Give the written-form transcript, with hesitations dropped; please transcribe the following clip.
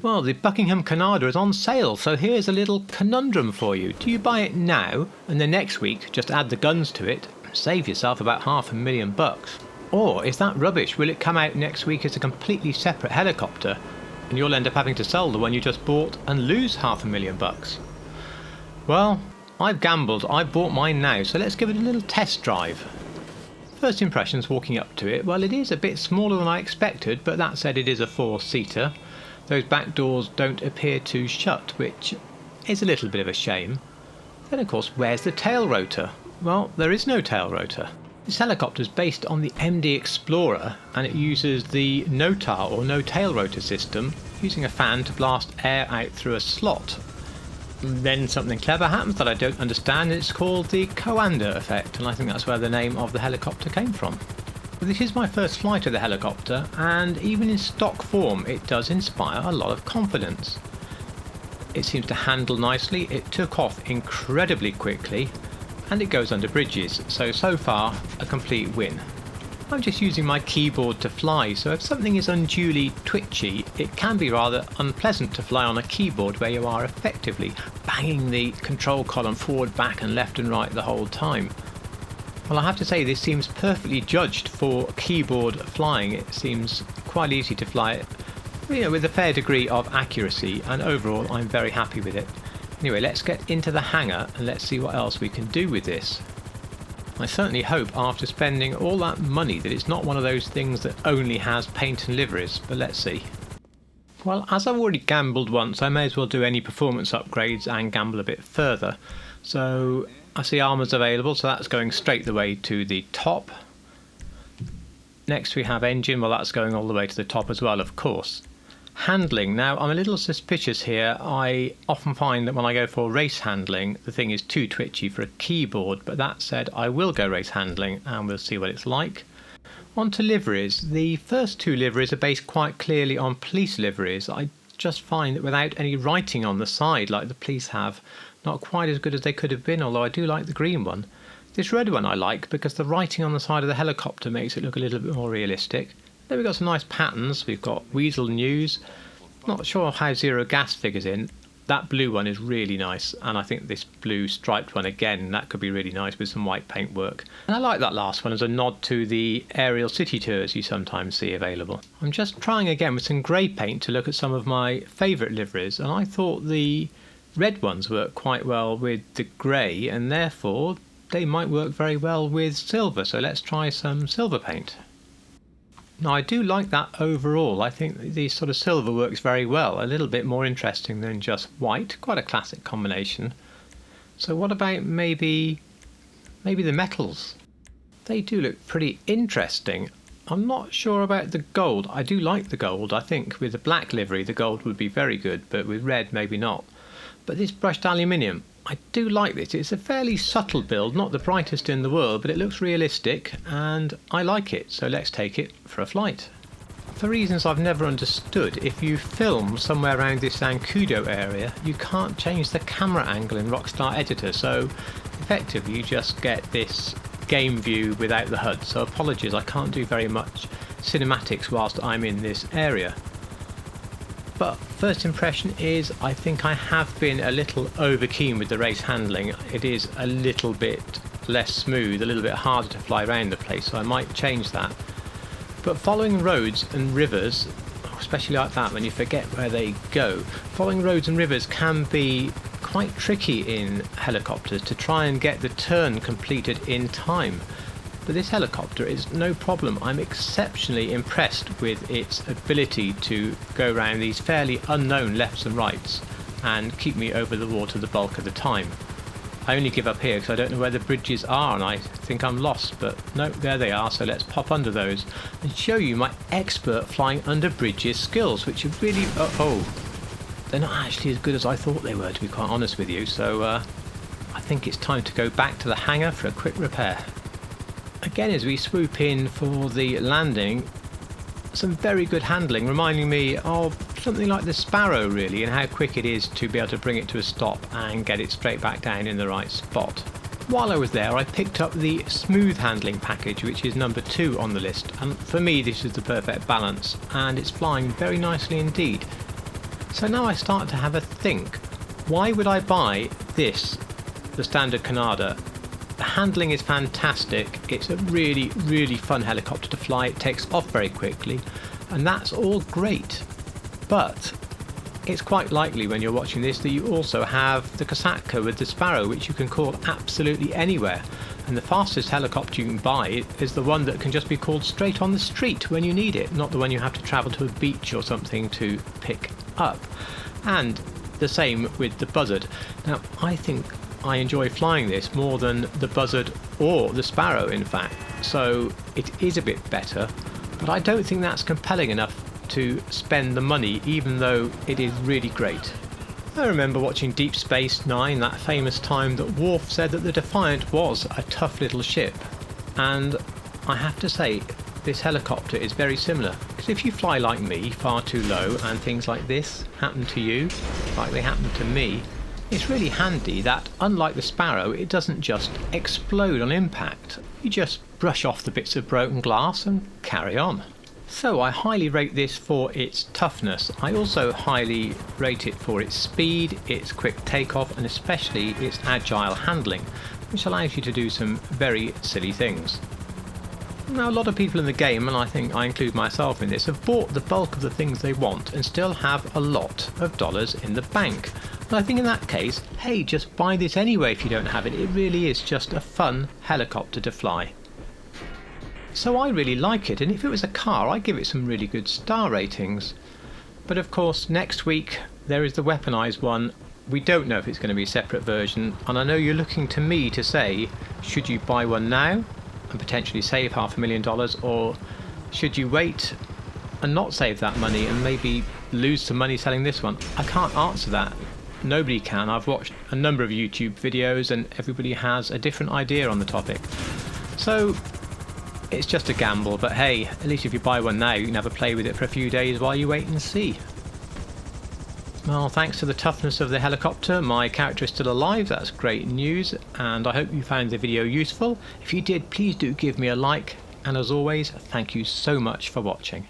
Well, the Buckingham Conada is on sale, so here's a little conundrum for you. Do you buy it now and then next week just add the guns to it, save yourself about $500,000? Or is that rubbish? Will it come out next week as a completely separate helicopter and you'll end up having to sell the one you just bought and lose $500,000? Well, I've gambled. I bought mine now, so let's give it a little test drive. First impressions walking up to it, well, it is a bit smaller than I expected, but that said, it is a four-seater. Those back doors don't appear to shut, which is a little bit of a shame. Then, of course, where's the tail rotor? Well, there is no tail rotor. This helicopter is based on the MD Explorer, and it uses the NOTAR or no tail rotor system, using a fan to blast air out through a slot. Then something clever happens that I don't understand. It's called the Conada effect, and I think that's where the name of the helicopter came from. But this is my first flight of the helicopter, and even in stock form it does inspire a lot of confidence. It seems to handle nicely, it took off incredibly quickly, and it goes under bridges, so far a complete win. I'm just using my keyboard to fly, so if something is unduly twitchy, it can be rather unpleasant to fly on a keyboard where you are effectively banging the control column forward, back and left and right the whole time. Well, I have to say this seems perfectly judged for keyboard flying. It seems quite easy to fly it, with a fair degree of accuracy, and overall I'm very happy with it. Anyway, let's get into the hangar and let's see what else we can do with this. I certainly hope after spending all that money that it's not one of those things that only has paint and liveries, but let's see. Well, as I've already gambled once, I may as well do any performance upgrades and gamble a bit further. So I see armour's available, so that's going straight the way to the top. Next we have engine, well that's going all the way to the top as well, of course. Handling, now I'm a little suspicious here. I often find that when I go for race handling the thing is too twitchy for a keyboard, but that said I will go race handling and we'll see what it's like. On to liveries. The first two liveries are based quite clearly on police liveries. I just find that without any writing on the side like the police have, not quite as good as they could have been, although I do like the green one. This red one I like because the writing on the side of the helicopter makes it look a little bit more realistic. Then we've got some nice patterns. We've got Weasel News. Not sure how Zero Gas figures in. That blue one is really nice, and I think this blue striped one again, that could be really nice with some white paint work. And I like that last one as a nod to the aerial city tours you sometimes see available. I'm just trying again with some grey paint to look at some of my favourite liveries, and I thought the red ones work quite well with the grey, and therefore they might work very well with silver, so let's try some silver paint. Now I do like that overall. I think the sort of silver works very well, a little bit more interesting than just white, quite a classic combination. So what about maybe the metals? They do look pretty interesting. I'm not sure about the gold. I do like the gold. I think with the black livery the gold would be very good, but with red maybe not. But this brushed aluminium, I do like this. It's a fairly subtle build, not the brightest in the world, but it looks realistic and I like it, so let's take it for a flight. For reasons I've never understood, if you film somewhere around this Zancudo area, you can't change the camera angle in Rockstar Editor, so effectively you just get this game view without the HUD, so apologies, I can't do very much cinematics whilst I'm in this area. But first impression is I think I have been a little over keen with the race handling. It is a little bit less smooth, a little bit harder to fly around the place, so I might change that. But following roads and rivers, especially like that when you forget where they go, following roads and rivers can be quite tricky in helicopters to try and get the turn completed in time. But this helicopter is no problem. I'm exceptionally impressed with its ability to go around these fairly unknown lefts and rights and keep me over the water the bulk of the time. I only give up here because I don't know where the bridges are and I think I'm lost, but no, there they are, so let's pop under those and show you my expert flying under bridges skills, which are really, they're not actually as good as I thought they were, to be quite honest with you, so I think it's time to go back to the hangar for a quick repair. Again, as we swoop in for the landing, some very good handling, reminding me of something like the Sparrow really, and how quick it is to be able to bring it to a stop and get it straight back down in the right spot. While I was there, I picked up the smooth handling package, which is number 2 on the list, and for me this is the perfect balance, and it's flying very nicely indeed. So now I start to have a think. Why would I buy this, the standard Conada? The handling is fantastic. It's a really, really fun helicopter to fly. It takes off very quickly, and that's all great. But it's quite likely when you're watching this that you also have the Kosatka with the Sparrow, which you can call absolutely anywhere. And the fastest helicopter you can buy is the one that can just be called straight on the street when you need it, not the one you have to travel to a beach or something to pick up. And the same with the Buzzard. Now, I think I enjoy flying this more than the Buzzard or the Sparrow, in fact. So it is a bit better, but I don't think that's compelling enough to spend the money, even though it is really great. I remember watching Deep Space Nine, that famous time that Worf said that the Defiant was a tough little ship. And I have to say, this helicopter is very similar. Because if you fly like me, far too low, and things like this happen to you, like they happened to me, it's really handy that, unlike the Sparrow, it doesn't just explode on impact. You just brush off the bits of broken glass and carry on. So I highly rate this for its toughness. I also highly rate it for its speed, its quick takeoff, and especially its agile handling, which allows you to do some very silly things. Now, a lot of people in the game, and I think I include myself in this, have bought the bulk of the things they want and still have a lot of dollars in the bank. And I think in that case, hey, just buy this anyway if you don't have it. It really is just a fun helicopter to fly. So I really like it, and if it was a car, I'd give it some really good star ratings. But of course, next week there is the weaponized one. We don't know if it's going to be a separate version, and I know you're looking to me to say, should you buy one now and potentially save $500,000, or should you wait and not save that money and maybe lose some money selling this one? I can't answer that. Nobody can. I've watched a number of YouTube videos and everybody has a different idea on the topic. So it's just a gamble, but hey, at least if you buy one now, you can have a play with it for a few days while you wait and see. Well, thanks to the toughness of the helicopter, my character is still alive. That's great news, and I hope you found the video useful. If you did, please do give me a like, and as always, thank you so much for watching.